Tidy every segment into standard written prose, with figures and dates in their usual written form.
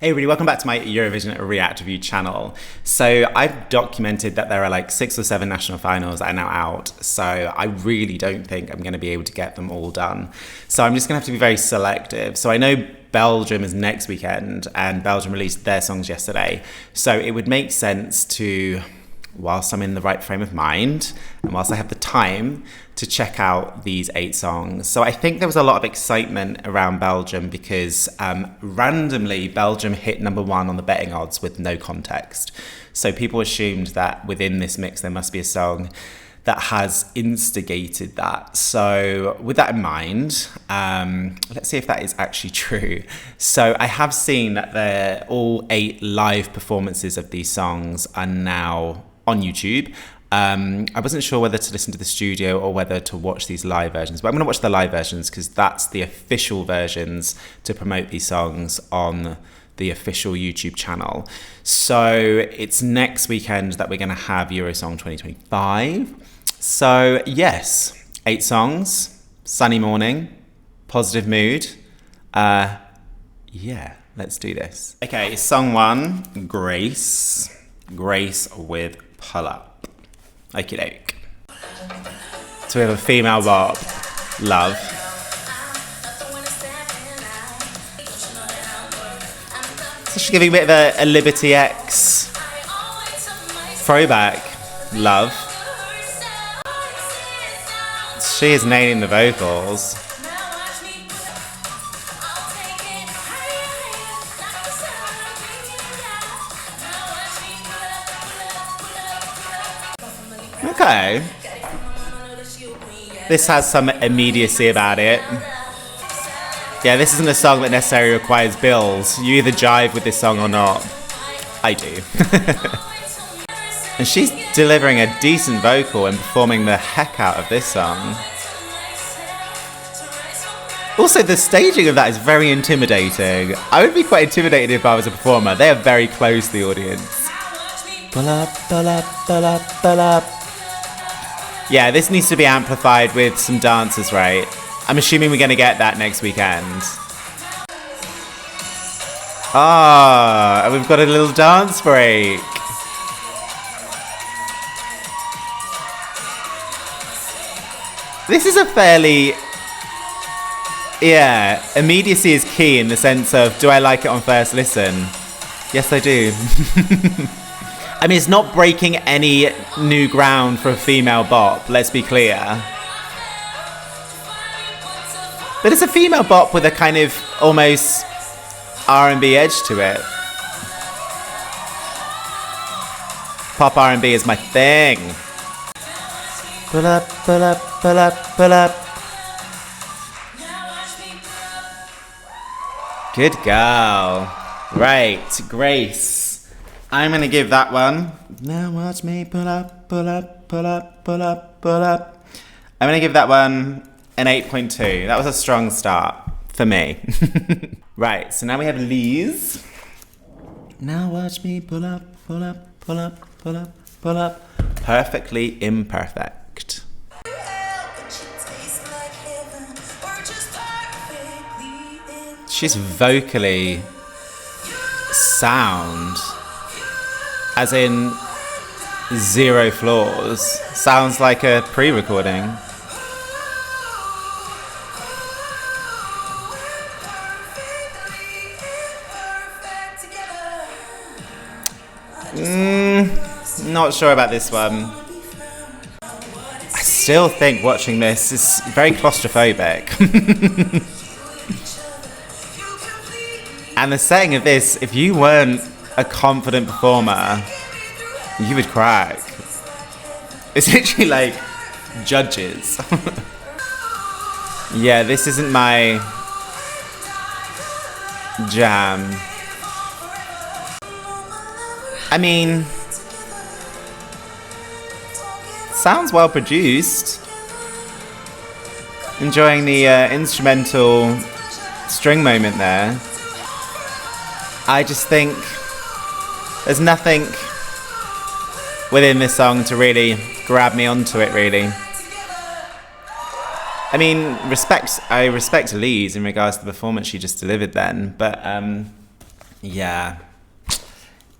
Hey everybody, welcome back to my Eurovision React Review channel. So I've documented that there are like 6 or 7 national finals that are now out, so I really don't think I'm going to be able to get them all done. So I'm just going to have to be very selective. So I know Belgium is next weekend, and Belgium released their songs yesterday, so it would make sense to, whilst I'm in the right frame of mind, and whilst I have the time, to check out these 8 songs. So I think there was a lot of excitement around Belgium because randomly Belgium hit #1 on the betting odds with no context. So people assumed that within this mix there must be a song that has instigated that. So with that in mind, let's see if that is actually true. So I have seen that all 8 live performances of these songs are now on YouTube. I wasn't sure whether to listen to the studio or whether to watch these live versions, but I'm going to watch the live versions because that's the official versions to promote these songs on the official YouTube channel. So it's next weekend that we're going to have EuroSong 2025. So yes, 8 songs, sunny morning, positive mood. Yeah, let's do this. Okay, song 1, Grace. Grace with Pull Up. Okie doke. So we have a female bop, Love. So she's giving a bit of a Liberty X throwback, Love. She is nailing the vocals. Okay. This has some immediacy about it. Yeah, this isn't a song that necessarily requires builds. You either jive with this song or not. I do. And she's delivering a decent vocal and performing the heck out of this song. Also, the staging of that is very intimidating. I would be quite intimidated if I was a performer. They are very close to the audience. Pull up, pull up, pull up, pull up. Yeah, this needs to be amplified with some dancers, right? I'm assuming we're going to get that next weekend. Ah, we've got a little dance break. This is a fairly... Yeah, immediacy is key in the sense of, do I like it on first listen? Yes, I do. I mean, it's not breaking any new ground for a female bop, let's be clear. But it's a female bop with a kind of almost R&B edge to it. Pop R&B is my thing. Pull up, pull up, pull up, pull up. Good girl. Right, Grace. I'm going to give that one, now watch me pull up, pull up, pull up, pull up, pull up. I'm going to give that one an 8.2. That was a strong start for me. Right, so now we have Leez. Now watch me pull up, pull up, pull up, pull up, pull up. Perfectly Imperfect. She's vocally sound. As in, 0 flaws. Sounds like a pre-recording. Not sure about this one. I still think watching this is very claustrophobic. And the setting of this, if you weren't a confident performer, you would crack. It's literally like judges. Yeah, this isn't my jam. I mean, sounds well produced. Enjoying the instrumental string moment there. I just think there's nothing within this song to really grab me onto it, really. I mean, I respect Leez in regards to the performance she just delivered then, but Yeah.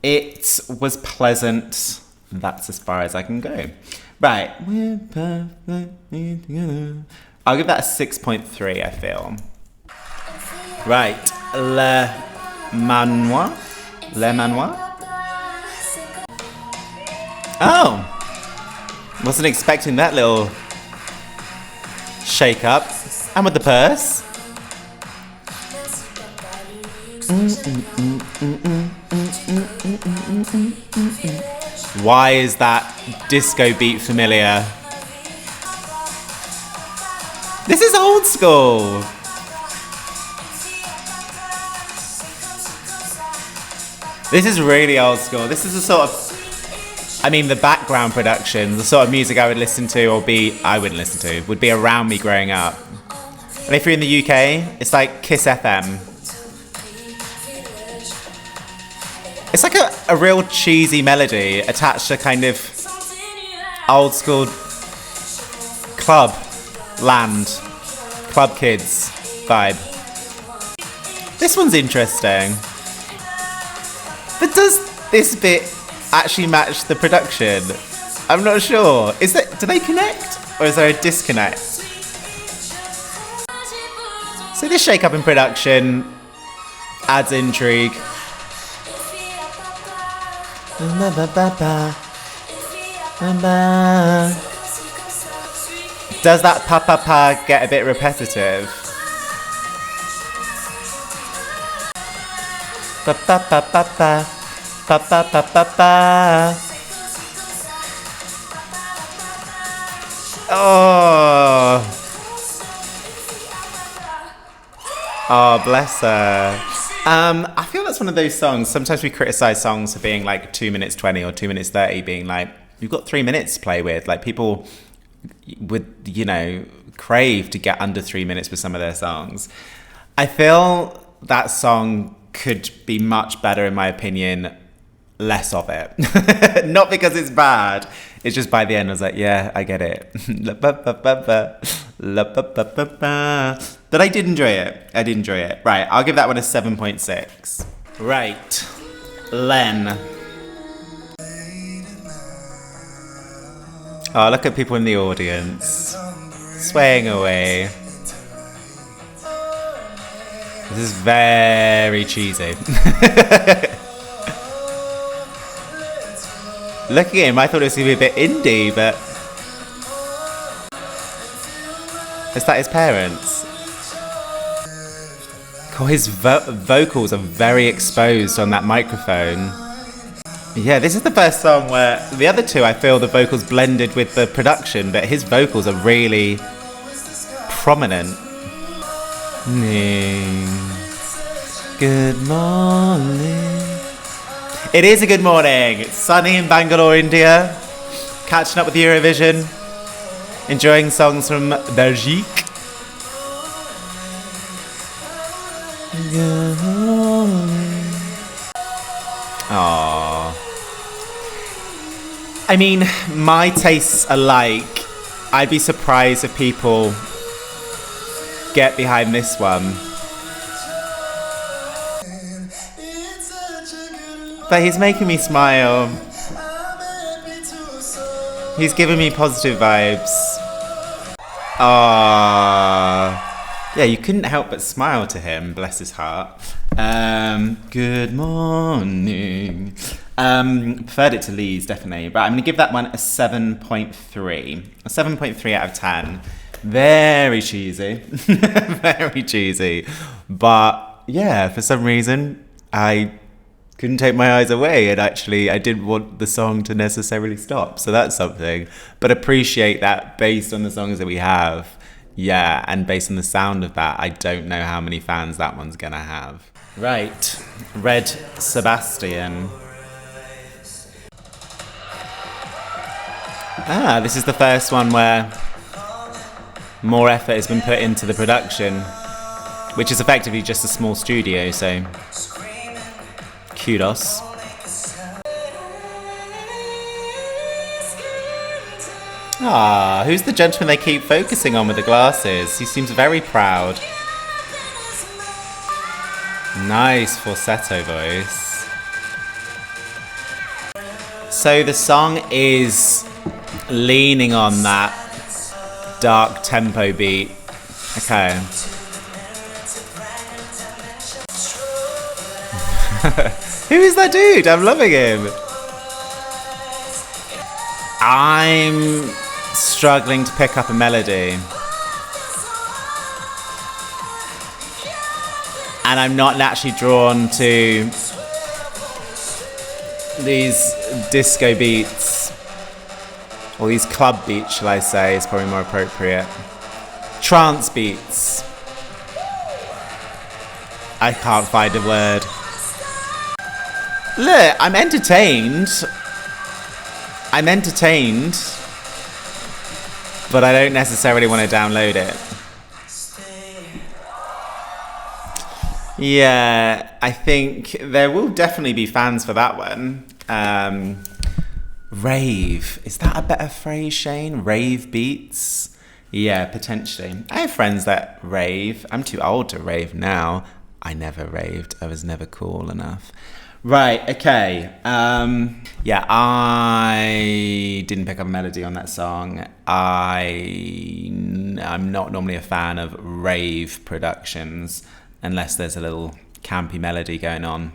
It was pleasant. That's as far as I can go. Right. I'll give that a 6.3, I feel. Right. Le Manoir? Oh. Wasn't expecting that little shake up. And with the purse. Why is that disco beat familiar? This is old school. This is really old school. This is the sort of, I mean, the background production, the sort of music I would listen to would be around me growing up. And if you're in the UK, it's like Kiss FM. It's like a real cheesy melody attached to kind of old school club kids vibe. This one's interesting. But does this bit actually match the production? I'm not sure. Do they connect? Or is there a disconnect? So this shake up in production adds intrigue. Does that pa pa pa get a bit repetitive? Pa pa pa pa pa pa pa pa pa pa. Oh, bless her. I feel that's one of those songs. Sometimes we criticize songs for being like 2 minutes 20 or 2 minutes 30, being like, you've got 3 minutes to play with. Like, people would, crave to get under 3 minutes with some of their songs. I feel that song could be much better, in my opinion, less of it. Not because it's bad. It's just by the end I was like, yeah, I get it. But I did enjoy it. Right, I'll give that one a 7.6. Right, Lenn. Oh, look at people in the audience. Swaying away. This is very cheesy. Looking at him, I thought it was going to be a bit indie, but... Is that his parents? God, his vocals are very exposed on that microphone. Yeah, this is the first song where... The other two, I feel the vocals blended with the production, but his vocals are really prominent. Good morning. It is a good morning. It's sunny in Bangalore, India. Catching up with Eurovision. Enjoying songs from Belgique. Aww. I mean, my tastes are like, I'd be surprised if people get behind this one. But he's making me smile. He's giving me positive vibes. Yeah, you couldn't help but smile to him, bless his heart. Good morning. Preferred it to Leez, definitely. But I'm going to give that one a 7.3. A 7.3 out of 10. Very cheesy. Very cheesy. But yeah, for some reason, I couldn't take my eyes away, and actually I didn't want the song to necessarily stop, so that's something. But appreciate that based on the songs that we have, yeah, and based on the sound of that, I don't know how many fans that one's gonna have. Right, Red Sebastian. This is the first one where more effort has been put into the production, which is effectively just a small studio, so kudos. Who's the gentleman they keep focusing on with the glasses? He seems very proud. Nice falsetto voice. So the song is leaning on that dark tempo beat. Okay. Who is that dude? I'm loving him. I'm struggling to pick up a melody. And I'm not naturally drawn to these disco beats, or these club beats, shall I say, is probably more appropriate. Trance beats. I can't find a word. Look, I'm entertained. But I don't necessarily want to download it. Yeah, I think there will definitely be fans for that one. Rave. Is that a better phrase, Shane? Rave beats? Yeah, potentially. I have friends that rave. I'm too old to rave now. I never raved. I was never cool enough. Right, okay. Yeah, I didn't pick up a melody on that song. I'm not normally a fan of rave productions unless there's a little campy melody going on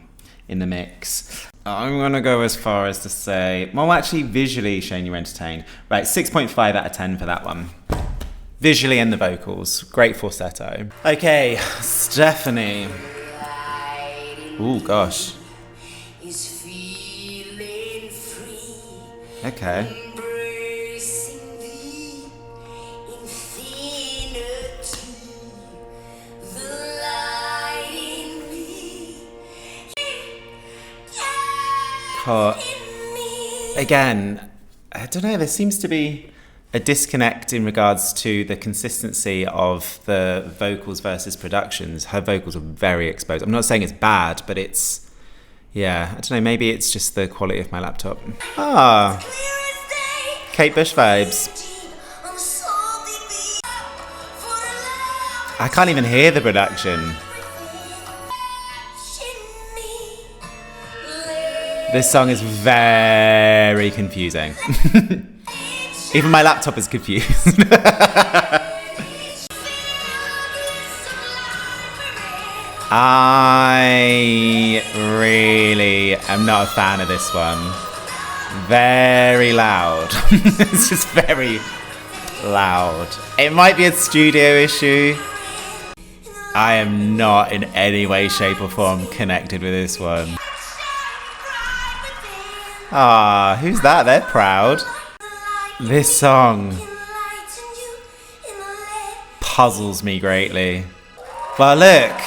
in the mix. I'm gonna go as far as to say, well, actually, visually, Shane, you're entertained. Right, 6.5 out of 10 for that one. Visually and the vocals, great falsetto. Okay, Stefanie. Ooh, gosh. Okay. Again, I don't know, there seems to be a disconnect in regards to the consistency of the vocals versus productions. Her vocals are very exposed. I'm not saying it's bad, but it's, yeah, I don't know, maybe it's just the quality of my laptop. Ah, Kate Bush vibes. I can't even hear the production. This song is very confusing. Even my laptop is confused. I really am not a fan of this one. Very loud. It's just very loud. It might be a studio issue. I am not in any way, shape or form connected with this one. Ah, who's that? They're proud. This song puzzles me greatly. Well, look,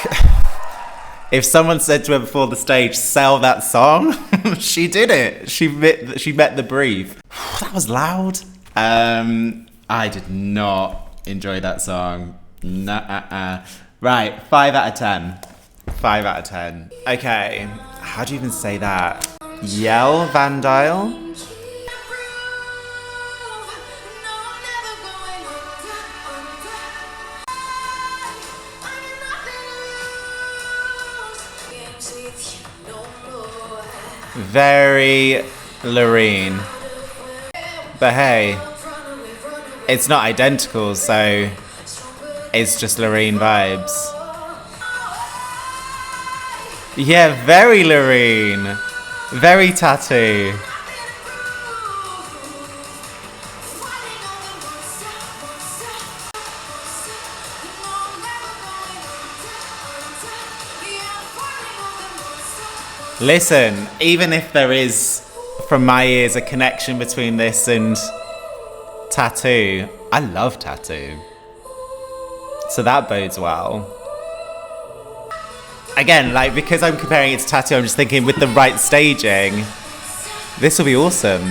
if someone said to her before the stage, sell that song, she did it. She met the brief. That was loud. I did not enjoy that song. Right, 5 out of 10. 5 out of 10. Okay, how do you even say that? Jelle Van Dael? Very Loreen. But hey, it's not identical, so it's just Loreen vibes. Yeah, very Loreen. Very tattoo. Listen, even if there is, from my ears, a connection between this and Tattoo, I love Tattoo. So that bodes well. Again, like, because I'm comparing it to Tattoo, I'm just thinking with the right staging, this will be awesome.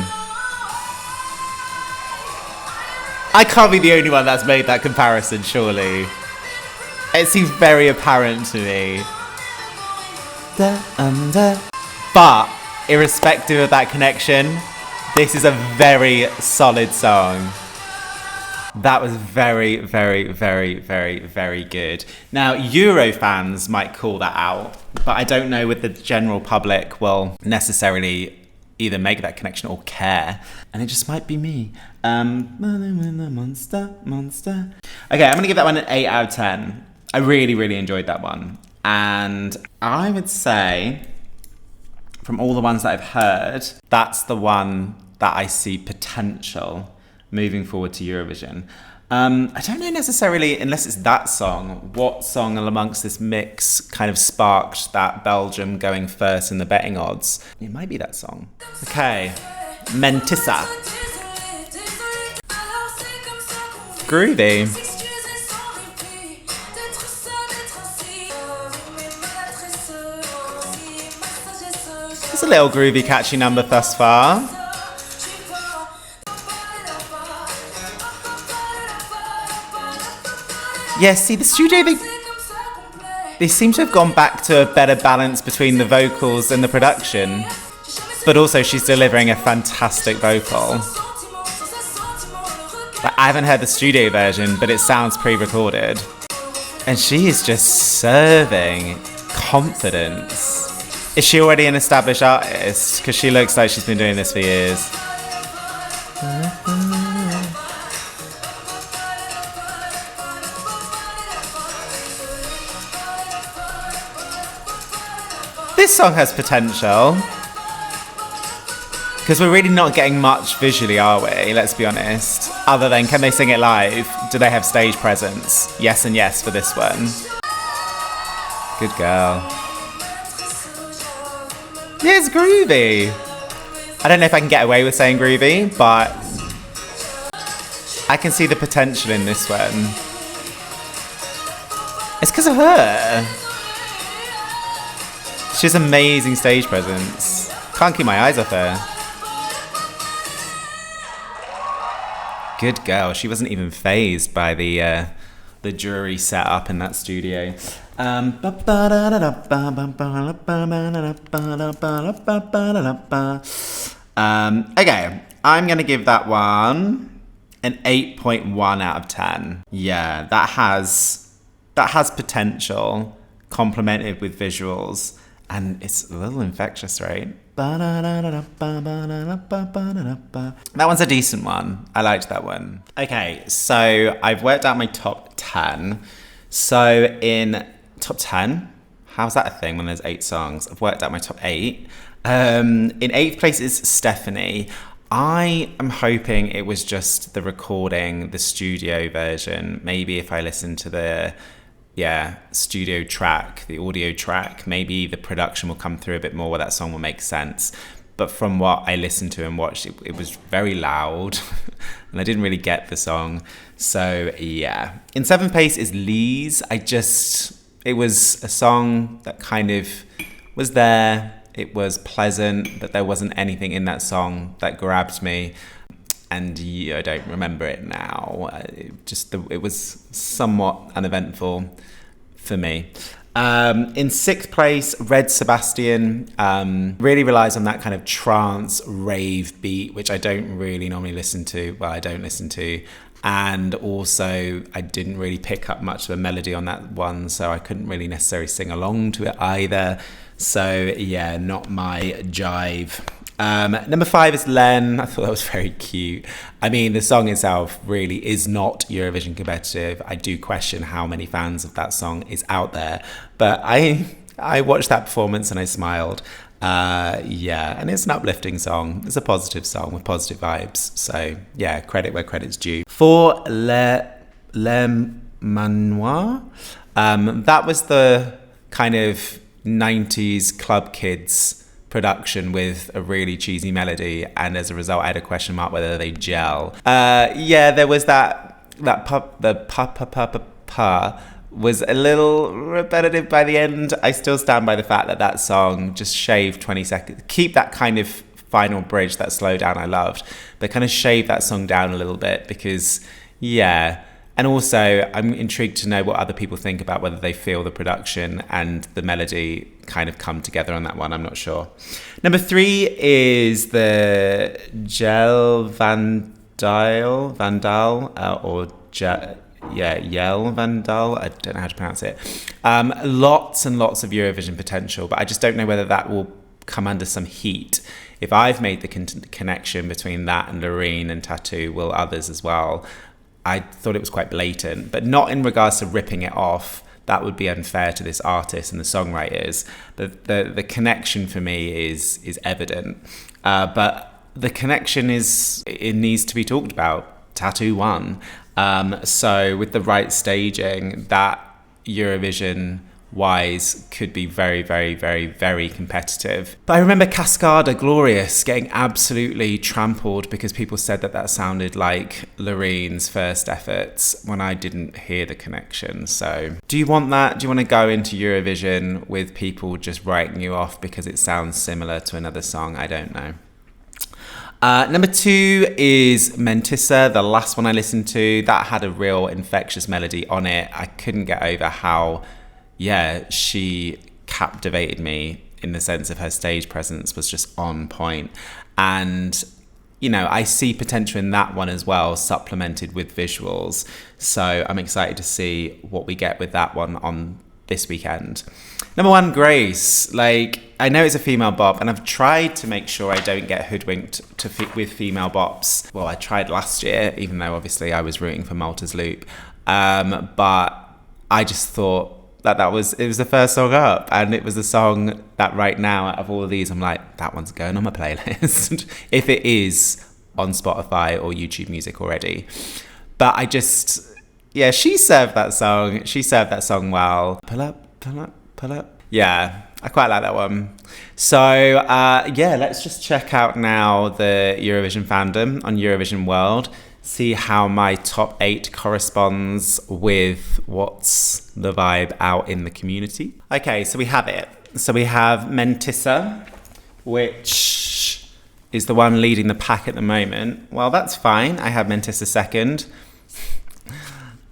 I can't be the only one that's made that comparison, surely. It seems very apparent to me. But, irrespective of that connection, this is a very solid song. That was very, very, very, very, very good. Now, Euro fans might call that out, but I don't know if the general public will necessarily either make that connection or care. And it just might be me. Monster. Okay, I'm going to give that one an 8 out of 10. I really, really enjoyed that one. And I would say, from all the ones that I've heard, that's the one that I see potential moving forward to Eurovision. I don't know necessarily, unless it's that song, what song amongst this mix kind of sparked that Belgium going first in the betting odds. It might be that song. Okay, Mentissa. Groovy. It's a little groovy, catchy number thus far. Yeah, see, the studio, they seem to have gone back to a better balance between the vocals and the production. But also, she's delivering a fantastic vocal. Like, I haven't heard the studio version, but it sounds pre-recorded. And she is just serving confidence. Is she already an established artist? Because she looks like she's been doing this for years. This song has potential. Because we're really not getting much visually, are we? Let's be honest. Other than, can they sing it live? Do they have stage presence? Yes and yes for this one. Good girl. Yeah, it's groovy. I don't know if I can get away with saying groovy, but I can see the potential in this one. It's because of her. She has amazing stage presence. Can't keep my eyes off her. Good girl. She wasn't even fazed by the jury set up in that studio. Okay, I'm gonna give that one an 8.1 out of 10. Yeah, that has potential, complemented with visuals. And it's a little infectious, right? That one's a decent one. I liked that one. Okay, so I've worked out my top 10. So in top 10, how's that a thing when there's 8 songs? I've worked out my top 8. In 8th place is Stefanie. I am hoping it was just the recording, the studio version. Maybe if I listen to the studio track, the audio track, maybe the production will come through a bit more where that song will make sense. But from what I listened to and watched, it was very loud and I didn't really get the song. So yeah. In 7th place is Leez. It was a song that kind of was there. It was pleasant, but there wasn't anything in that song that grabbed me. And I don't remember it now. It was somewhat uneventful for me. In 6th place, Red Sebastian really relies on that kind of trance rave beat, which I don't really normally listen to. Well, I don't listen to. And also, I didn't really pick up much of a melody on that one, so I couldn't really necessarily sing along to it either. So yeah, not my jive. Number 5 is Lenn. I thought that was very cute. I mean, the song itself really is not Eurovision competitive. I do question how many fans of that song is out there. But I watched that performance and I smiled. And it's an uplifting song. It's a positive song with positive vibes. So yeah, credit where credit's due. For Le Manoir, that was the kind of 90s club kids production with a really cheesy melody, and as a result I had a question mark whether they gel. There was the pa was a little repetitive by the end. I still stand by the fact that song, just shave 20 seconds, keep that kind of final bridge, that slow down I loved, but kind of shave that song down a little bit, because and also I'm intrigued to know what other people think about whether they feel the production and the melody kind of come together on that one. I'm not sure. Number 3 is the Jelle Dael, or Jelle Dael. I don't know how to pronounce it. Lots and lots of Eurovision potential, but I just don't know whether that will come under some heat. If I've made the connection between that and Loreen and Tattoo, will others as well? I thought it was quite blatant, but not in regards to ripping it off. That would be unfair to this artist and the songwriters. The connection for me is evident, but the connection it needs to be talked about. Tattoo won. So with the right staging, that Eurovision-wise could be very, very, very, very competitive. But I remember Cascada Glorious getting absolutely trampled because people said that sounded like Loreen's first efforts when I didn't hear the connection. So do you want that? Do you want to go into Eurovision with people just writing you off because it sounds similar to another song? I don't know. Number 2 is Mentissa, the last one I listened to. That had a real infectious melody on it. I couldn't get over how, she captivated me in the sense of her stage presence was just on point. And, I see potential in that one as well, supplemented with visuals. So I'm excited to see what we get with that one on this weekend. Number 1, Grace. I know it's a female bop, and I've tried to make sure I don't get hoodwinked with female bops. Well, I tried last year, even though obviously I was rooting for Malta's Loop. But I just thought that it was the first song up, and it was the song that right now, out of all of these, I'm like, that one's going on my playlist. If it is on Spotify or YouTube Music already. But I just... she served that song. She served that song well. Pull up. Yeah, I quite like that one. So, let's just check out now the Eurovision fandom on Eurovision.world. See how my top 8 corresponds with what's the vibe out in the community. Okay, so we have it. So we have Mentissa, which is the one leading the pack at the moment. Well, that's fine. I have Mentissa second.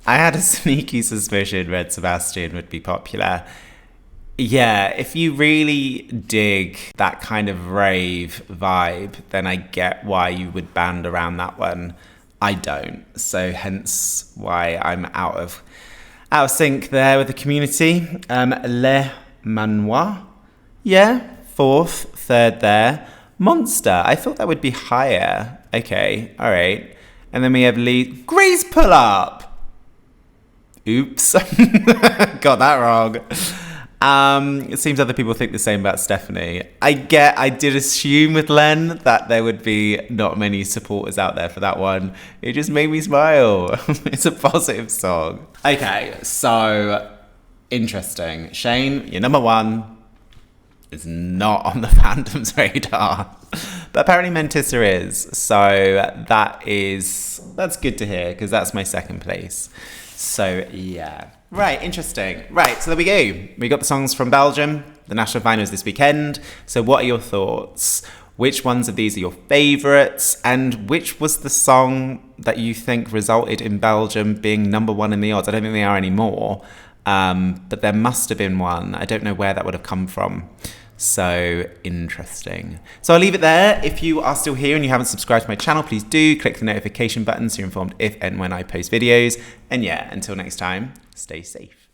I had a sneaky suspicion Red Sebastian would be popular. Yeah, if you really dig that kind of rave vibe, then I get why you would band around that one. I don't. So hence why I'm out of sync there with the community. Le Manoir. Yeah, 4th, 3rd there. Monster. I thought that would be higher. Okay, all right. And then we have Leez. Grace Pull Up. Oops. Got that wrong. It seems other people think the same about Stefanie. I did assume with Lenn that there would be not many supporters out there for that one. It just made me smile. It's a positive song. Okay, so interesting. Shane, your number 1 is not on the fandom's radar. But apparently Mentissa is. So that's good to hear because that's my second place. So yeah. Right, interesting. Right, so there we go. We got the songs from Belgium, the national finals this weekend. So what are your thoughts? Which ones of these are your favourites? And which was the song that you think resulted in Belgium being number 1 in the odds? I don't think they are anymore, but there must have been one. I don't know where that would have come from. So interesting. So I'll leave it there. If you are still here and you haven't subscribed to my channel, please do click the notification button so you're informed if and when I post videos. And yeah, until next time, stay safe.